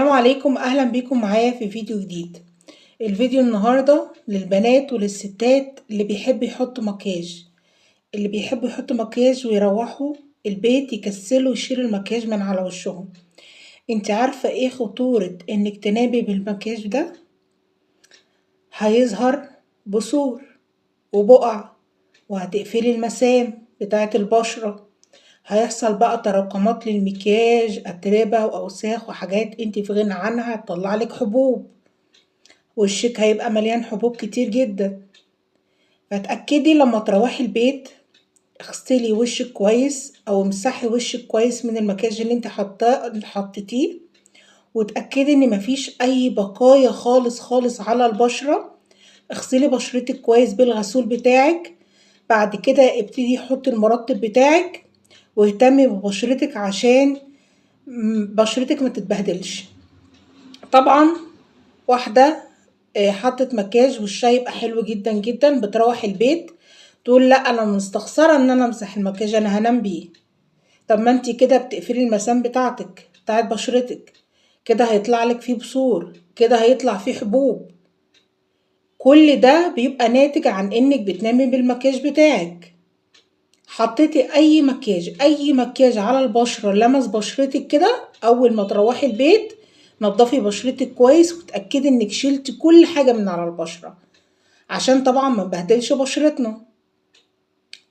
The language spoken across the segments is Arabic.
السلام عليكم، اهلا بيكم معايا في فيديو جديد. الفيديو النهارده للبنات وللستات اللي بيحبوا يحطوا مكياج، ويروحوا البيت يكسلوا يشيلوا المكياج من على وشهم. انت عارفه ايه خطوره انك تنامي بالمكياج ده؟ هيظهر بثور وبقع، وهتقفلي المسام بتاعه البشره. هيحصل بقى تراكمات للمكياج، اتربه واوساخ وحاجات انت في غنى عنها، هتطلعلك حبوب. وشك هيبقى مليان حبوب كتير جدا. فتأكدي لما تروحي البيت اغسلي وشك كويس او امسحي وشك كويس من المكياج اللي انت حطيتيه، وتأكدي ان مفيش اي بقايا خالص خالص على البشرة. اغسلي بشرتك كويس بالغسول بتاعك. بعد كده ابتدي حطي المرطب بتاعك، واهتمي ببشرتك عشان بشرتك ما تتبهدلش. طبعا واحدة حطت مكياج وشها يبقى حلو جدا جدا، بتروح البيت تقول لا انا مستخسره ان انا امسح المكياج، انا هنام بيه. طب ما انتي كده بتقفلي المسام بتاعت بشرتك، كده هيطلع لك فيه بثور، كده هيطلع فيه حبوب. كل ده بيبقى ناتج عن انك بتنامي بالمكياج بتاعك. حطيتي اي مكياج على البشره لمس بشرتك كده، اول ما تروحي البيت نضفي بشرتك كويس وتأكدي انك شلتي كل حاجه من على البشره، عشان طبعا ما نبهدلش بشرتنا.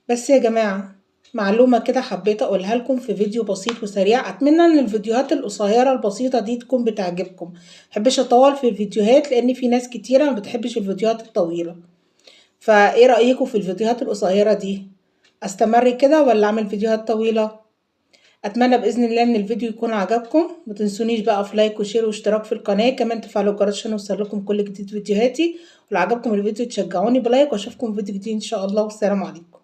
بس يا جماعة، معلومة كده حبيت اقولها لكم في فيديو بسيط وسريع. اتمنى ان الفيديوهات القصيرة البسيطة دي تكون بتعجبكم. محبش اطول في الفيديوهات لان في ناس كتيرة ما بتحبش الفيديوهات الطويلة. فايه رأيكم في الفيديوهات القصيرة دي؟ استمر كده ولا اعمل فيديوهات طويلة؟ اتمنى باذن الله ان الفيديو يكون عجبكم. ما تنسونيش بقى في لايك وشير واشتراك في القناه، كمان تفعلوا الجرس عشان يوصلكم كل جديد فيديوهاتي. ولو عجبكم الفيديو تشجعوني بلايك، واشوفكم في فيديو جديد ان شاء الله، والسلام عليكم.